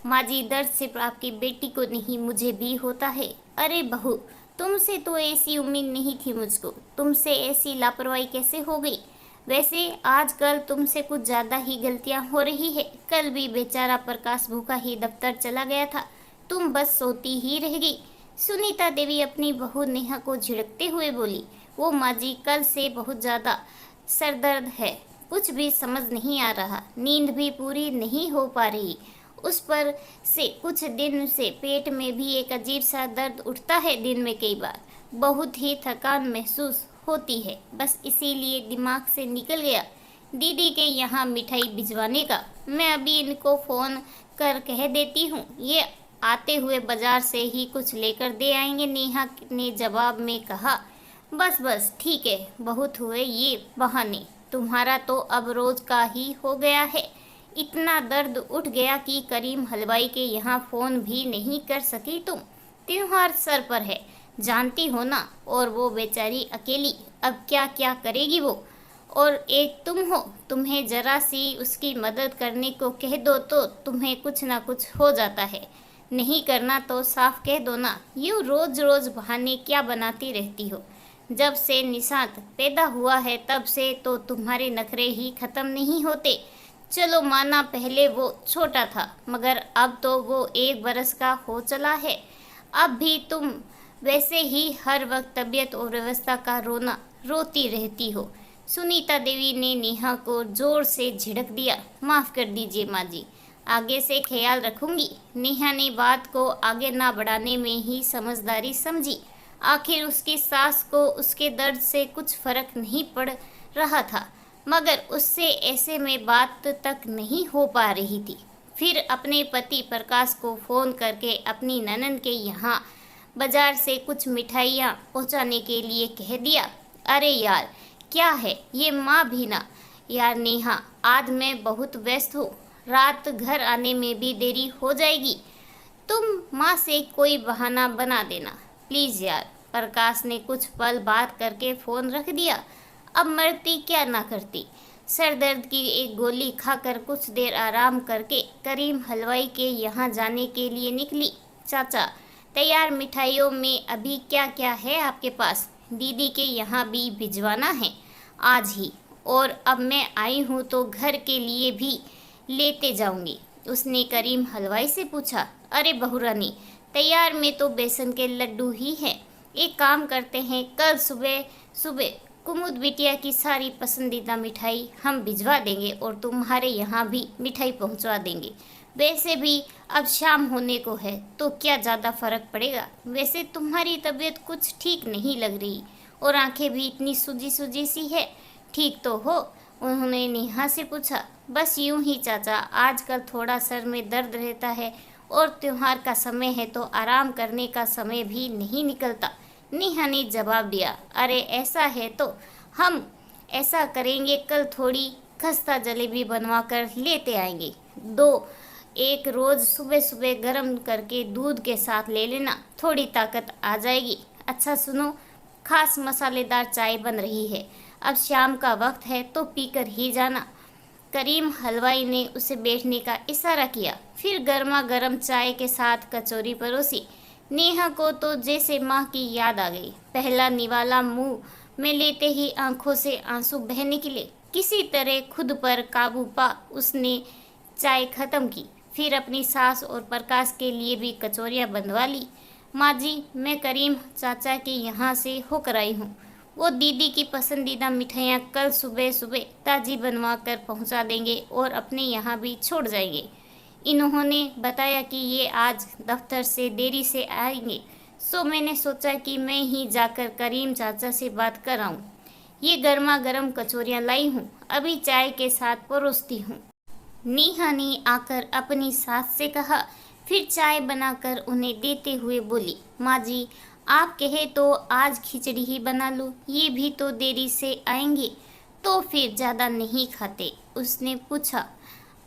माँ जी, दर्द सिर्फ आपकी बेटी को नहीं मुझे भी होता है। अरे बहू, तुमसे तो ऐसी उम्मीद नहीं थी मुझको। तुमसे ऐसी लापरवाही कैसे हो गई? वैसे आजकल तुमसे कुछ ज़्यादा ही गलतियां हो रही है। कल भी बेचारा प्रकाश भूखा ही दफ्तर चला गया था, तुम बस सोती ही रह गई। सुनीता देवी अपनी बहू नेहा को झिड़कते हुए बोली, वो माँ जी, कल से बहुत ज़्यादा सरदर्द है, कुछ भी समझ नहीं आ रहा, नींद भी पूरी नहीं हो पा रही। उस पर से कुछ दिन से पेट में भी एक अजीब सा दर्द उठता है, दिन में कई बार। बहुत ही थकान महसूस होती है, बस इसीलिए दिमाग से निकल गया दीदी के यहाँ मिठाई भिजवाने का। मैं अभी इनको फ़ोन कर कह देती हूँ, ये आते हुए बाजार से ही कुछ लेकर दे आएंगे, नेहा ने जवाब में कहा। बस बस ठीक है, बहुत हुए ये बहाने, तुम्हारा तो अब रोज का ही हो गया है। इतना दर्द उठ गया कि करीम हलवाई के यहाँ फोन भी नहीं कर सकी तुम। त्योहार सर पर है, जानती हो ना, और वो बेचारी अकेली अब क्या क्या करेगी वो। और एक तुम हो, तुम्हें जरा सी उसकी मदद करने को कह दो तो तुम्हें कुछ ना कुछ हो जाता है। नहीं करना तो साफ कह दो ना, यूँ रोज रोज बहाने क्या बनाती रहती हो। जब से निशांत पैदा हुआ है तब से तो तुम्हारे नखरे ही खत्म नहीं होते। चलो माना पहले वो छोटा था, मगर अब तो वो 1 बरस का हो चला है। अब भी तुम वैसे ही हर वक्त तबीयत और व्यवस्था का रोना रोती रहती हो। सुनीता देवी ने नेहा को जोर से झिड़क दिया। माफ कर दीजिए माँ जी, आगे से ख्याल रखूंगी। नेहा ने बात को आगे ना बढ़ाने में ही समझदारी समझी। आखिर उसकी सास को उसके दर्द से कुछ फर्क नहीं पड़ रहा था, मगर उससे ऐसे में बात तक नहीं हो पा रही थी। फिर अपने पति प्रकाश को फ़ोन करके अपनी ननद के यहाँ बाजार से कुछ मिठाइयाँ पहुँचाने के लिए कह दिया। अरे यार, क्या है ये माँ भी ना। यार नेहा, आज मैं बहुत व्यस्त हूँ, रात घर आने में भी देरी हो जाएगी, तुम माँ से कोई बहाना बना देना प्लीज़ यार। प्रकाश ने कुछ पल बात करके फ़ोन रख दिया। अब मरती क्या ना करती। सर दर्द की एक गोली खाकर कुछ देर आराम करके करीम हलवाई के यहाँ जाने के लिए निकली। चाचा, तैयार मिठाइयों में अभी क्या क्या है आपके पास? दीदी के यहाँ भी भिजवाना है आज ही, और अब मैं आई हूँ तो घर के लिए भी लेते जाऊंगी, उसने करीम हलवाई से पूछा। अरे बहुरानी, तैयार में तो बेसन के लड्डू ही हैं। एक काम करते हैं, कल सुबह सुबह कुमुद बिटिया की सारी पसंदीदा मिठाई हम भिजवा देंगे और तुम्हारे यहाँ भी मिठाई पहुँचवा देंगे। वैसे भी अब शाम होने को है तो क्या ज़्यादा फर्क पड़ेगा। वैसे तुम्हारी तबीयत कुछ ठीक नहीं लग रही और आंखें भी इतनी सूजी सूजी सी है, ठीक तो हो? उन्होंने नेहा से पूछा। बस यूं ही चाचा, आजकल थोड़ा सर में दर्द रहता है और त्योहार का समय है तो आराम करने का समय भी नहीं निकलता, नेहा ने जवाब दिया। अरे ऐसा है तो हम ऐसा करेंगे, कल थोड़ी खस्ता जलेबी बनवा कर लेते आएंगे, दो एक रोज सुबह सुबह गर्म करके दूध के साथ ले लेना, थोड़ी ताकत आ जाएगी। अच्छा सुनो, खास मसालेदार चाय बन रही है, अब शाम का वक्त है तो पीकर ही जाना। करीम हलवाई ने उसे बैठने का इशारा किया, फिर गर्मा गर्म चाय के साथ कचौरी परोसी। नेहा को तो जैसे माँ की याद आ गई। पहला निवाला मुंह में लेते ही आंखों से आंसू बह निकले। किसी तरह खुद पर काबू पा उसने चाय खत्म की, फिर अपनी सास और प्रकाश के लिए भी कचौरियाँ बनवा ली। माँ जी, मैं करीम चाचा के यहाँ से होकर आई हूँ, वो दीदी की पसंदीदा मिठाइयाँ कल सुबह सुबह ताज़ी बनवा कर पहुँचा देंगे और अपने यहाँ भी छोड़ जाएंगे। इन्होंने बताया कि ये आज दफ्तर से देरी से आएंगे, सो मैंने सोचा कि मैं ही जाकर करीम चाचा से बात कर आऊँ। ये गर्मा गर्म कचौरियाँ लाई हूँ, अभी चाय के साथ परोसती हूँ, नेहा ने आकर अपनी सास से कहा। फिर चाय बनाकर उन्हें देते हुए बोली, माँ जी, आप कहे तो आज खिचड़ी ही बना लूँ, ये भी तो देरी से आएंगे तो फिर ज़्यादा नहीं खाते, उसने पूछा।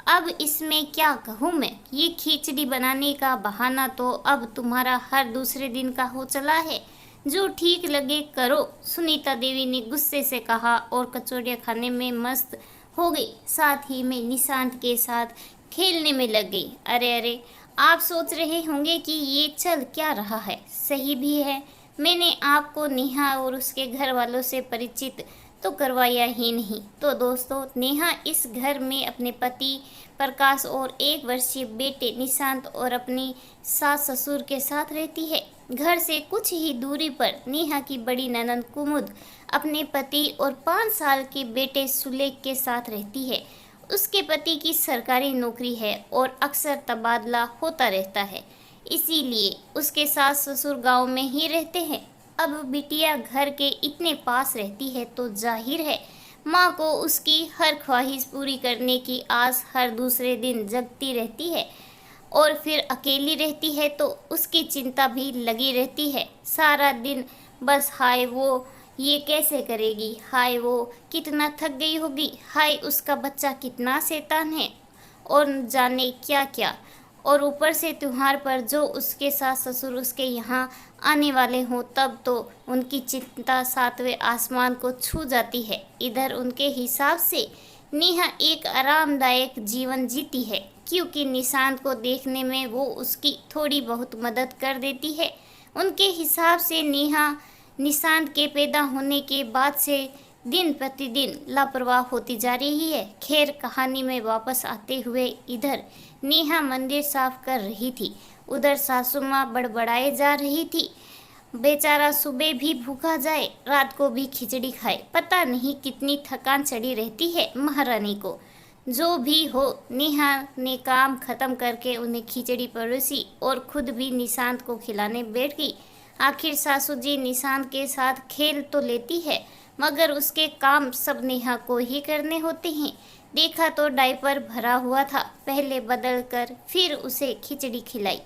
अब इसमें क्या कहूँ मैं, ये खिचड़ी बनाने का बहाना तो अब तुम्हारा हर दूसरे दिन का हो चला है, जो ठीक लगे करो, सुनीता देवी ने गुस्से से कहा और कचौड़ियाँ खाने में मस्त हो गई, साथ ही में निशांत के साथ खेलने में लग गई। अरे अरे, आप सोच रहे होंगे कि ये चल क्या रहा है, सही भी है। मैंने आपको नेहा और उसके घर वालों से परिचित तो करवाया ही नहीं। तो दोस्तों, नेहा इस घर में अपने पति प्रकाश और 1 वर्षीय बेटे निशांत और अपनी सास ससुर के साथ रहती है। घर से कुछ ही दूरी पर नेहा की बड़ी ननद कुमुद अपने पति और 5 साल के बेटे सुलेख के साथ रहती है। उसके पति की सरकारी नौकरी है और अक्सर तबादला होता रहता है, इसीलिए उसके सास ससुर गांव में ही रहते हैं। अब बिटिया घर के इतने पास रहती है तो जाहिर है माँ को उसकी हर ख्वाहिश पूरी करने की आस हर दूसरे दिन जगती रहती है। और फिर अकेली रहती है तो उसकी चिंता भी लगी रहती है सारा दिन। बस हाय वो ये कैसे करेगी, हाय वो कितना थक गई होगी, हाय उसका बच्चा कितना शैतान है और न जाने क्या क्या। और ऊपर से त्योहार पर जो उसके सास ससुर उसके यहाँ आने वाले हों तब तो उनकी चिंता 7वें आसमान को छू जाती है। इधर उनके हिसाब से नेहा एक आरामदायक जीवन जीती है, क्योंकि निशांत को देखने में वो उसकी थोड़ी बहुत मदद कर देती है। उनके हिसाब से नेहा निशांत के पैदा होने के बाद से दिन प्रतिदिन लापरवाह होती जा रही है। खैर, कहानी में वापस आते हुए इधर नेहा मंदिर साफ कर रही थी, उधर सासू माँ बड़बड़ाए जा रही थी। बेचारा सुबह भी भूखा जाए, रात को भी खिचड़ी खाए, पता नहीं कितनी थकान चढ़ी रहती है महारानी को। जो भी हो, नेहा ने काम खत्म करके उन्हें खिचड़ी परोसी और खुद भी निशांत को खिलाने बैठ गई। आखिर सासू जी निशांत के साथ खेल तो लेती है, मगर उसके काम सब नेहा को ही करने होते हैं। देखा तो डायपर भरा हुआ था, पहले बदल कर फिर उसे खिचड़ी खिलाई।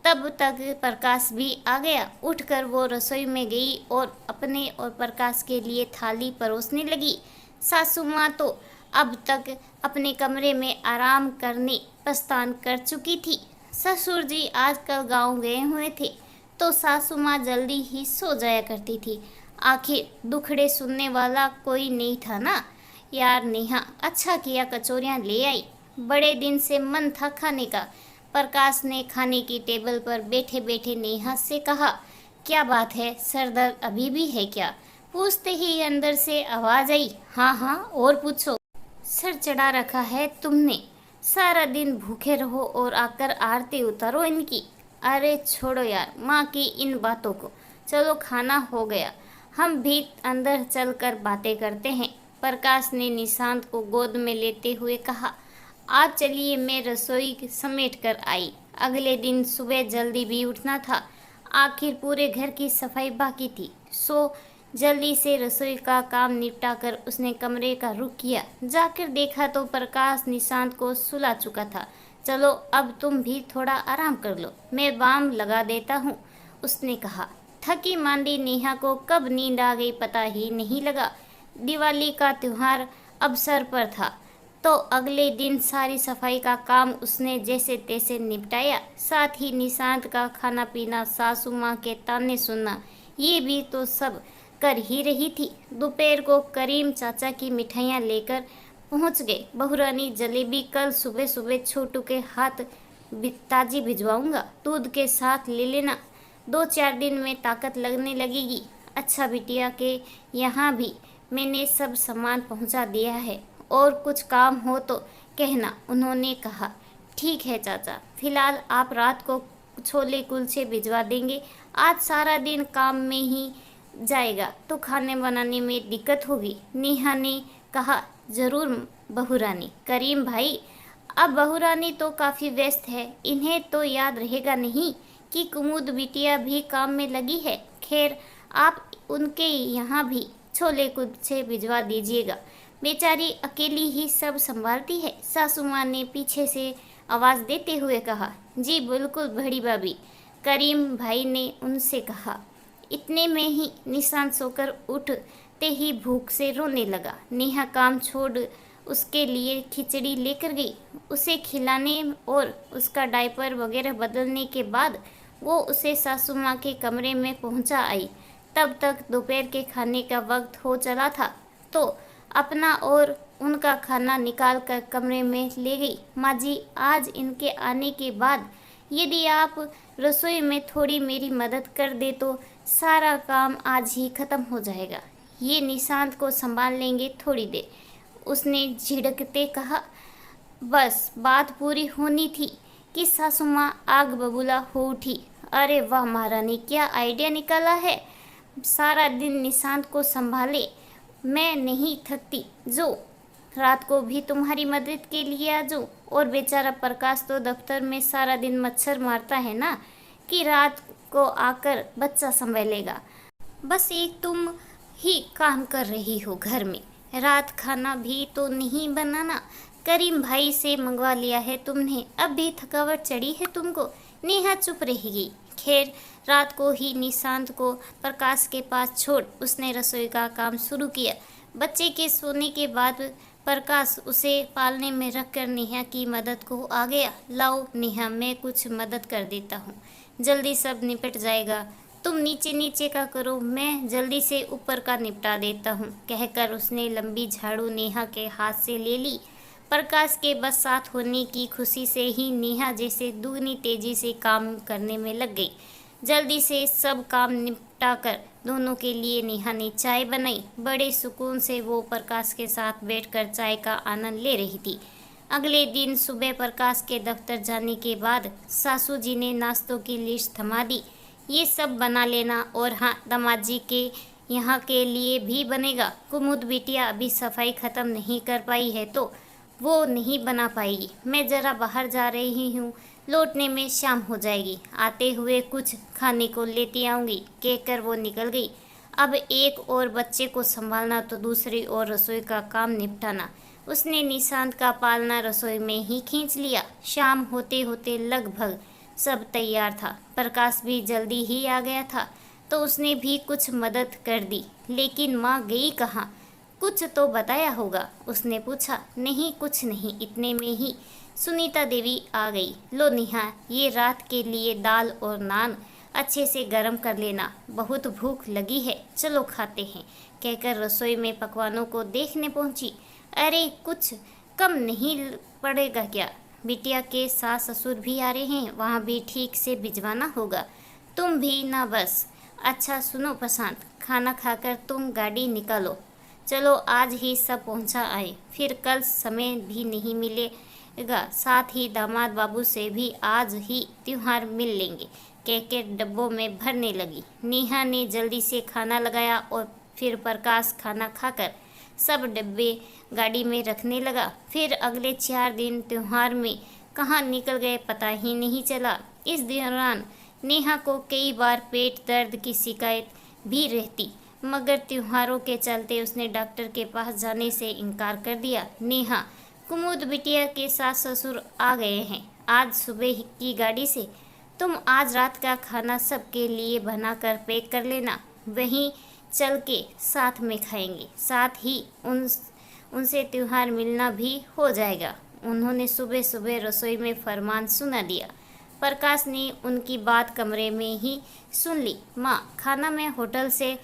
तब तक प्रकाश भी आ गया। उठकर वो रसोई में गई और अपने और प्रकाश के लिए थाली परोसने लगी। सासू माँ तो अब तक अपने कमरे में आराम करने प्रस्थान कर चुकी थी। ससुर जी आजकल गांव गए हुए थे तो सासू माँ जल्दी ही सो जाया करती थी। आखिर दुखड़े सुनने वाला कोई नहीं था ना। यार नेहा, अच्छा किया कचौरियाँ ले आई, बड़े दिन से मन था खाने का। प्रकाश ने खाने की टेबल पर बैठे बैठे नेहा से कहा। क्या बात है, सर दर्द अभी भी है क्या? पूछते ही अंदर से आवाज आई, हाँ हाँ और पूछो। सर चढ़ा रखा है तुमने, सारा दिन भूखे रहो और आकर आरती उतारो इनकी। अरे छोड़ो यार माँ की इन बातों को, चलो खाना हो गया, हम भी अंदर चलकर बातें करते हैं। प्रकाश ने निशांत को गोद में लेते हुए कहा। आज चलिए, मैं रसोई समेट कर आई। अगले दिन सुबह जल्दी भी उठना था, आखिर पूरे घर की सफाई बाकी थी। सो जल्दी से रसोई का काम निपटा कर उसने कमरे का रुख किया। जाकर देखा तो प्रकाश निशांत को सुला चुका था। चलो अब तुम भी थोड़ा आराम कर लो, मैं बाम लगा देता हूँ, उसने कहा। थकी मांदी नेहा को कब नींद आ गई पता ही नहीं लगा। दिवाली का त्योहार अब सर पर था तो अगले दिन सारी सफाई का काम उसने जैसे तैसे निपटाया। साथ ही निशांत का खाना पीना, सासू माँ के ताने सुनना, ये भी तो सब कर ही रही थी। दोपहर को करीम चाचा की मिठाइयाँ लेकर पहुंच गए। बहुरानी, जलेबी कल सुबह सुबह छोटू के हाथ ताजी भिजवाऊंगा, दूध के साथ ले लेना, 2-4 दिन में ताकत लगने लगेगी। अच्छा बिटिया के यहाँ भी मैंने सब सामान पहुंचा दिया है, और कुछ काम हो तो कहना, उन्होंने कहा। ठीक है चाचा, फिलहाल आप रात को छोले कुलचे भिजवा देंगे, आज सारा दिन काम में ही जाएगा तो खाने बनाने में दिक्कत होगी, नेहा ने कहा। ज़रूर बहुरानी। करीम भाई, अब बहुरानी तो काफ़ी व्यस्त है, इन्हें तो याद रहेगा नहीं कि कुमुद बिटिया भी काम में लगी है। खैर, आप उनके यहाँ भी छोले कुलचे भिजवा दीजिएगा, बेचारी अकेली ही सब संभालती है, सासू माँ ने पीछे से आवाज़ देते हुए कहा। जी बिल्कुल बड़ी भाभी, करीम भाई ने उनसे कहा। इतने में ही निशांत सोकर उठते ही भूख से रोने लगा। नेहा काम छोड़ उसके लिए खिचड़ी लेकर गई। उसे खिलाने और उसका डायपर वगैरह बदलने के बाद वो उसे सासू माँ के कमरे में पहुँचा आई। तब तक दोपहर के खाने का वक्त हो चला था तो अपना और उनका खाना निकाल कर कमरे में ले गई। माँ जी, आज इनके आने के बाद यदि आप रसोई में थोड़ी मेरी मदद कर दे तो सारा काम आज ही खत्म हो जाएगा। ये निशांत को संभाल लेंगे थोड़ी देर, उसने झिड़कते कहा। बस बात पूरी होनी थी कि सासू माँ आग बबूला हो उठी। अरे वाह महारानी, क्या आइडिया निकाला है। सारा दिन निशांत को संभाले, मैं नहीं थकती, जो रात को भी तुम्हारी मदद के लिए आ जाऊं। और बेचारा प्रकाश तो दफ्तर में सारा दिन मच्छर मारता है ना, कि रात को आकर बच्चा संभालेगा। बस एक तुम ही काम कर रही हो घर में, रात खाना भी तो नहीं बनाना। करीम भाई से मंगवा लिया है तुमने, अब भी थकावट चढ़ी है तुमको। नेहा चुप रहेगी। खैर, रात को ही निशांत को प्रकाश के पास छोड़ उसने रसोई का काम शुरू किया। बच्चे के सोने के बाद प्रकाश उसे पालने में रखकर नेहा की मदद को आ गया। लाओ नेहा, मैं कुछ मदद कर देता हूँ, जल्दी सब निपट जाएगा। तुम नीचे नीचे का करो, मैं जल्दी से ऊपर का निपटा देता हूँ, कहकर उसने लंबी झाड़ू नेहा के हाथ से ले ली। प्रकाश के बस साथ होने की खुशी से ही नेहा जैसे दुगनी तेजी से काम करने में लग गई। जल्दी से सब काम निपटाकर दोनों के लिए नेहा ने चाय बनाई। बड़े सुकून से वो प्रकाश के साथ बैठकर चाय का आनंद ले रही थी। अगले दिन सुबह प्रकाश के दफ्तर जाने के बाद सासू जी ने नाश्तों की लिस्ट थमा दी। ये सब बना लेना, और हाँ, दामाद जी के यहाँ के लिए भी बनेगा। कुमुद बिटिया अभी सफाई ख़त्म नहीं कर पाई है तो वो नहीं बना पाएगी। मैं ज़रा बाहर जा रही हूँ, लौटने में शाम हो जाएगी, आते हुए कुछ खाने को लेती आऊँगी, कहकर वो निकल गई। अब एक और बच्चे को संभालना तो दूसरी ओर रसोई का काम निपटाना। उसने निशांत का पालना रसोई में ही खींच लिया। शाम होते होते लगभग सब तैयार था। प्रकाश भी जल्दी ही आ गया था तो उसने भी कुछ मदद कर दी। लेकिन माँ गई कहाँ? कुछ तो बताया होगा, उसने पूछा। नहीं, कुछ नहीं, इतने में ही सुनीता देवी आ गई। लो नेहा, ये रात के लिए दाल और नान अच्छे से गर्म कर लेना, बहुत भूख लगी है, चलो खाते हैं, कहकर रसोई में पकवानों को देखने पहुंची। अरे कुछ कम नहीं पड़ेगा क्या? बिटिया के सास ससुर भी आ रहे हैं, वहाँ भी ठीक से भिजवाना होगा। तुम भी ना बस। अच्छा सुनो प्रशांत, खाना खाकर तुम गाड़ी निकालो। चलो आज ही सब पहुंचा आए, फिर कल समय भी नहीं मिलेगा। साथ ही दामाद बाबू से भी आज ही त्योहार मिल लेंगे, कहकर डब्बों में भरने लगी। नेहा ने जल्दी से खाना लगाया और फिर प्रकाश खाना खाकर सब डब्बे गाड़ी में रखने लगा। फिर अगले 4 दिन त्योहार में कहाँ निकल गए पता ही नहीं चला। इस दौरान नेहा को कई बार पेट दर्द की शिकायत भी रहती, मगर त्योहारों के चलते उसने डॉक्टर के पास जाने से इनकार कर दिया। नेहा, कुमुद बिटिया के सास ससुर आ गए हैं आज सुबह की गाड़ी से। तुम आज रात का खाना सबके लिए बनाकर पैक कर लेना, वहीं चल के साथ में खाएंगे। साथ ही उनसे त्योहार मिलना भी हो जाएगा। उन्होंने सुबह सुबह रसोई में फरमान सुना दिया। प्रकाश ने उनकी बात कमरे में ही सुन ली। माँ, खाना मैं होटल से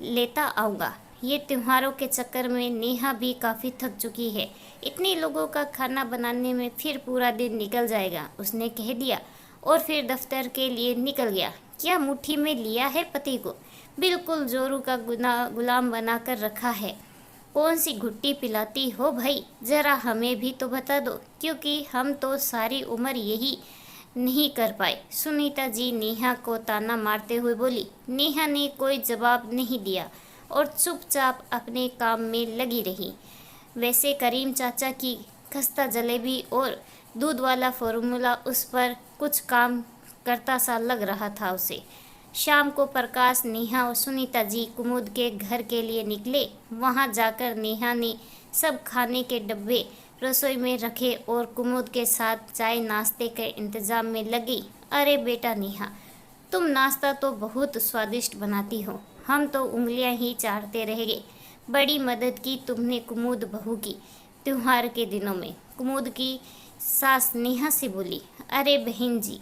लेता आऊँगा। ये त्योहारों के चक्कर में नेहा भी काफ़ी थक चुकी है, इतने लोगों का खाना बनाने में फिर पूरा दिन निकल जाएगा, उसने कह दिया और फिर दफ्तर के लिए निकल गया। क्या मुट्ठी में लिया है पति को, बिल्कुल जोरू का गुलाम बनाकर रखा है। कौन सी घुट्टी पिलाती हो भाई, ज़रा हमें भी तो बता दो, क्योंकि हम तो सारी उम्र यही नहीं कर पाए। सुनीता जी नेहा को ताना मारते हुए बोली। नेहा ने कोई जवाब नहीं दिया और चुपचाप अपने काम में लगी रही। वैसे करीम चाचा की खस्ता जलेबी और दूध वाला फॉर्मूला उस पर कुछ काम करता सा लग रहा था उसे। शाम को प्रकाश, नेहा और सुनीता जी कुमुद के घर के लिए निकले। वहां जाकर नेहा ने सब खाने के डब्बे रसोई में रखे और कुमुद के साथ चाय नाश्ते के इंतजाम में लगी। अरे बेटा नेहा, तुम नाश्ता तो बहुत स्वादिष्ट बनाती हो, हम तो उंगलियां ही चाटते रह गए। बड़ी मदद की तुमने कुमुद बहू की त्योहार के दिनों में, कुमुद की सास नेहा से बोली। अरे बहन जी,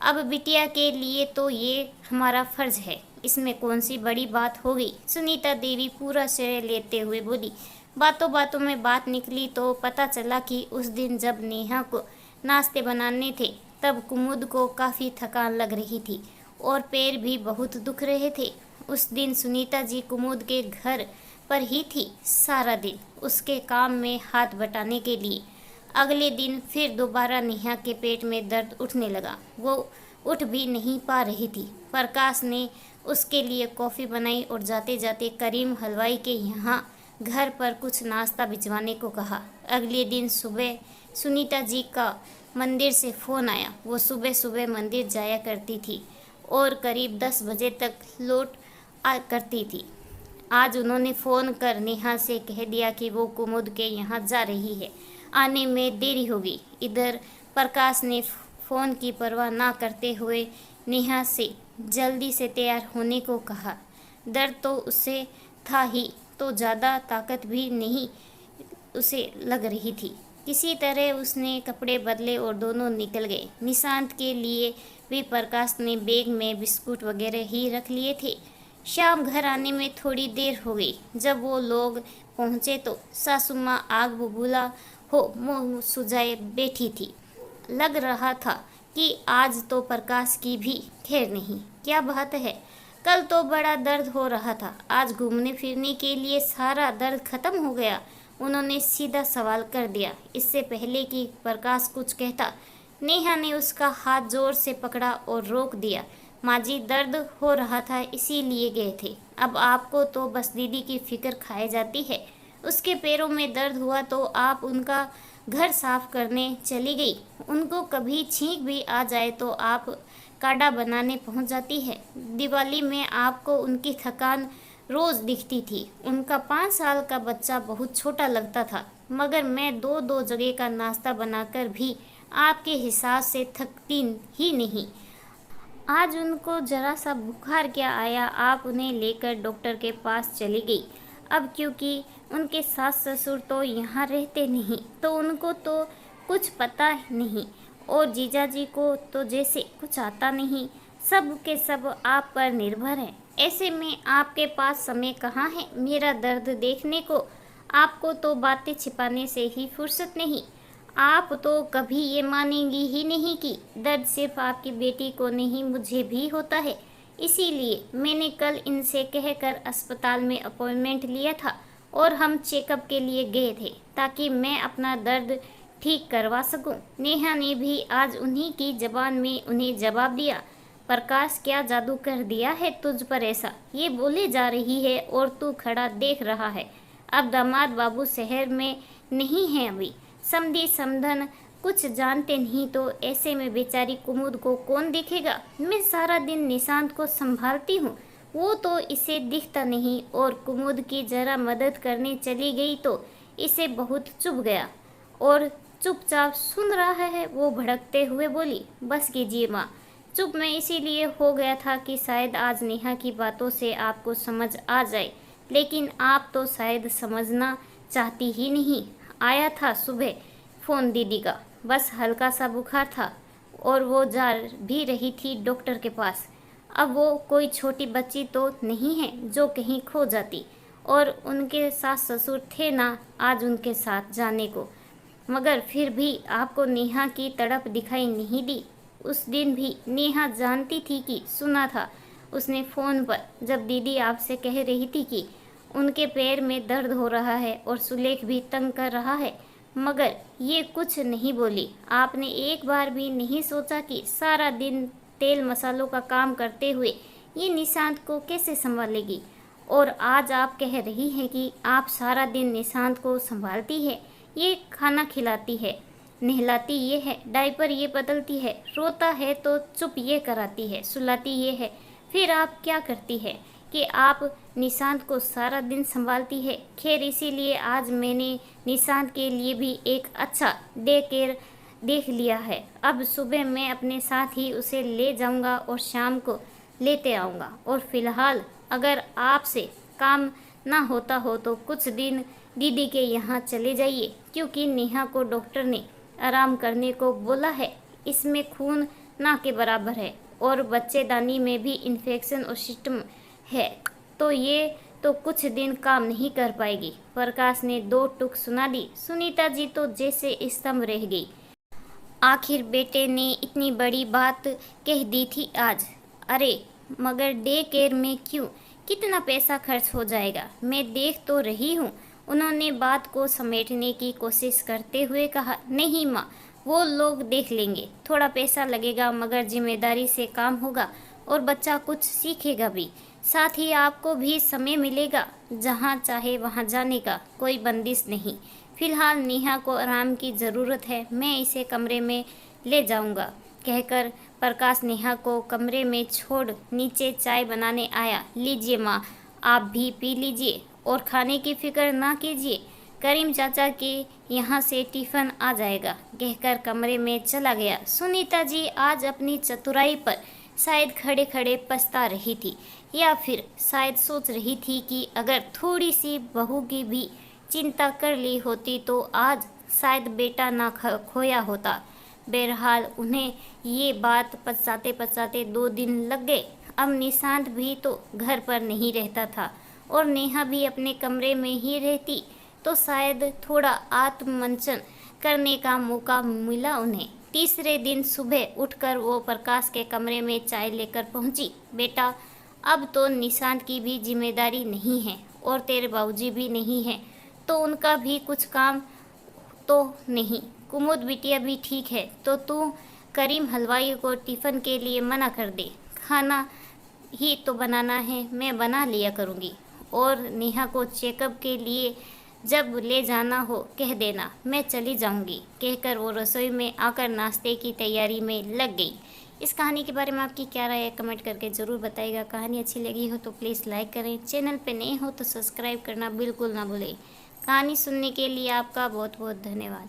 अब बिटिया के लिए तो ये हमारा फर्ज है, इसमें कौन सी बड़ी बात हो गई, सुनीता देवी पूरा श्रेय लेते हुए बोली। बातों बातों में बात निकली तो पता चला कि उस दिन जब नेहा को नाश्ते बनाने थे तब कुमुद को काफ़ी थकान लग रही थी और पैर भी बहुत दुख रहे थे। उस दिन सुनीता जी कुमुद के घर पर ही थी सारा दिन उसके काम में हाथ बटाने के लिए। अगले दिन फिर दोबारा नेहा के पेट में दर्द उठने लगा। वो उठ भी नहीं पा रही थी। प्रकाश ने उसके लिए कॉफ़ी बनाई और जाते जाते करीम हलवाई के यहाँ घर पर कुछ नाश्ता भिजवाने को कहा। अगले दिन सुबह सुनीता जी का मंदिर से फ़ोन आया। वो सुबह सुबह मंदिर जाया करती थी और करीब 10 बजे तक लौट आ करती थी। आज उन्होंने फ़ोन कर नेहा से कह दिया कि वो कुमुद के यहाँ जा रही है, आने में देरी होगी। इधर प्रकाश ने फ़ोन की परवाह ना करते हुए नेहा से जल्दी से तैयार होने को कहा। दर्द तो उसे था ही, तो ज़्यादा ताकत भी नहीं उसे लग रही थी। किसी तरह उसने कपड़े बदले और दोनों निकल गए। निशांत के लिए भी प्रकाश ने बैग में बिस्कुट वगैरह ही रख लिए थे। शाम घर आने में थोड़ी देर हो गई। जब वो लोग पहुँचे तो सासू माँ आग बबूला हो मुँह सुजाए बैठी थी। लग रहा था कि आज तो प्रकाश की भी खैर नहीं। क्या बात है, कल तो बड़ा दर्द हो रहा था, आज घूमने फिरने के लिए सारा दर्द खत्म हो गया। उन्होंने सीधा सवाल कर दिया। इससे पहले कि प्रकाश कुछ कहता, नेहा ने उसका हाथ जोर से पकड़ा और रोक दिया। माँ जी, दर्द हो रहा था इसीलिए गए थे। अब आपको तो बस दीदी की फिक्र खाए जाती है। उसके पैरों में दर्द हुआ तो आप उनका घर साफ करने चली गई। उनको कभी छींक भी आ जाए तो आप काढ़ा बनाने पहुंच जाती है। दिवाली में आपको उनकी थकान रोज़ दिखती थी। उनका 5 साल का बच्चा बहुत छोटा लगता था, मगर मैं दो दो जगह का नाश्ता बनाकर भी आपके हिसाब से थकती ही नहीं। आज उनको जरा सा बुखार क्या आया, आप उन्हें लेकर डॉक्टर के पास चली गई। अब क्योंकि उनके सास ससुर तो यहाँ रहते नहीं, तो उनको तो कुछ पता नहीं, और जीजा जी को तो जैसे कुछ आता नहीं। सब के सब आप पर निर्भर हैं। ऐसे में आपके पास समय कहाँ है मेरा दर्द देखने को। आपको तो बातें छिपाने से ही फुर्सत नहीं। आप तो कभी ये मानेंगी ही नहीं कि दर्द सिर्फ आपकी बेटी को नहीं, मुझे भी होता है। इसीलिए मैंने कल इनसे कहकर अस्पताल में अपॉइंटमेंट लिया था और हम चेकअप के लिए गए थे, ताकि मैं अपना दर्द ठीक करवा सकूं। नेहा ने भी आज उन्हीं की ज़बान में उन्हें जवाब दिया। प्रकाश, क्या जादू कर दिया है तुझ पर ऐसा? ये बोले जा रही है और तू खड़ा देख रहा है। अब दामाद बाबू शहर में नहीं है, अभी समधी समधन कुछ जानते नहीं, तो ऐसे में बेचारी कुमुद को कौन देखेगा? मैं सारा दिन निशांत को संभालती हूँ, वो तो इसे दिखता नहीं, और कुमुद की जरा मदद करने चली गई तो इसे बहुत चुभ गया और चुपचाप सुन रहा है। वो भड़कते हुए बोली, बस कीजिए माँ, चुप मैं इसीलिए हो गया था कि शायद आज नेहा की बातों से आपको समझ आ जाए, लेकिन आप तो शायद समझना चाहती ही नहीं। आया था सुबह फ़ोन दीदी का, बस हल्का सा बुखार था और वो जा भी रही थी डॉक्टर के पास। अब वो कोई छोटी बच्ची तो नहीं है जो कहीं खो जाती, और उनके सास ससुर थे ना आज उनके साथ जाने को। मगर फिर भी आपको नेहा की तड़प दिखाई नहीं दी। उस दिन भी नेहा जानती थी कि सुना था उसने फ़ोन पर, जब दीदी आपसे कह रही थी कि उनके पैर में दर्द हो रहा है और सुलेख भी तंग कर रहा है, मगर ये कुछ नहीं बोली। आपने एक बार भी नहीं सोचा कि सारा दिन तेल मसालों का काम करते हुए ये निशांत को कैसे संभालेगी? और आज आप कह रही हैं कि आप सारा दिन निशांत को संभालती है, ये खाना खिलाती है, नहलाती ये है, डायपर ये बदलती है, रोता है तो चुप ये कराती है, सुलाती ये है। फिर आप क्या करती है कि आप निशांत को सारा दिन संभालती है। खैर, इसीलिए आज मैंने निशांत के लिए भी एक अच्छा डे केयर देख लिया है। अब सुबह मैं अपने साथ ही उसे ले जाऊंगा और शाम को लेते आऊंगा। और फिलहाल अगर आपसे काम ना होता हो तो कुछ दिन दीदी के यहाँ चले जाइए, क्योंकि नेहा को डॉक्टर ने आराम करने को बोला है। इसमें खून ना के बराबर है और बच्चेदानी में भी इन्फेक्शन और सिस्टम है, तो ये तो कुछ दिन काम नहीं कर पाएगी। प्रकाश ने 2 टूक सुना दी। सुनीता जी तो जैसे स्तंभ रह गई। आखिर बेटे ने इतनी बड़ी बात कह दी थी आज। अरे मगर डे केयर में क्यों, कितना पैसा खर्च हो जाएगा, मैं देख तो रही हूँ। उन्होंने बात को समेटने की कोशिश करते हुए कहा, नहीं माँ, वो लोग देख लेंगे, थोड़ा पैसा लगेगा मगर जिम्मेदारी से काम होगा और बच्चा कुछ सीखेगा भी। साथ ही आपको भी समय मिलेगा, जहाँ चाहे वहाँ जाने का कोई बंदिश नहीं। फिलहाल नेहा को आराम की ज़रूरत है, मैं इसे कमरे में ले जाऊंगा, कहकर प्रकाश नेहा को कमरे में छोड़ नीचे चाय बनाने आया। लीजिए माँ, आप भी पी लीजिए और खाने की फिक्र ना कीजिए, करीम चाचा के यहाँ से टिफ़िन आ जाएगा, कहकर कमरे में चला गया। सुनीता जी आज अपनी चतुराई पर शायद खड़े खड़े पछता रही थी, या फिर शायद सोच रही थी कि अगर थोड़ी सी बहू की भी चिंता कर ली होती तो आज शायद बेटा ना खोया होता। बहरहाल उन्हें ये बात पछताते पछताते 2 दिन लग गए। अब निशांत भी तो घर पर नहीं रहता था और नेहा भी अपने कमरे में ही रहती, तो शायद थोड़ा आत्ममंथन करने का मौका मिला उन्हें। तीसरे दिन सुबह उठकर वो प्रकाश के कमरे में चाय लेकर पहुंची। बेटा, अब तो निशांत की भी जिम्मेदारी नहीं है और तेरे बाबूजी भी नहीं है, तो उनका भी कुछ काम तो नहीं। कुमुद बिटिया भी ठीक है, तो तू करीम हलवाई को टिफ़िन के लिए मना कर दे, खाना ही तो बनाना है, मैं बना लिया करूँगी। और नेहा को चेकअप के लिए जब ले जाना हो कह देना, मैं चली जाऊंगी, कहकर वो रसोई में आकर नाश्ते की तैयारी में लग गई। इस कहानी के बारे में आपकी क्या राय है, कमेंट करके ज़रूर बताइएगा। कहानी अच्छी लगी हो तो प्लीज़ लाइक करें, चैनल पे नए हो तो सब्सक्राइब करना बिल्कुल ना भूलें। कहानी सुनने के लिए आपका बहुत बहुत धन्यवाद।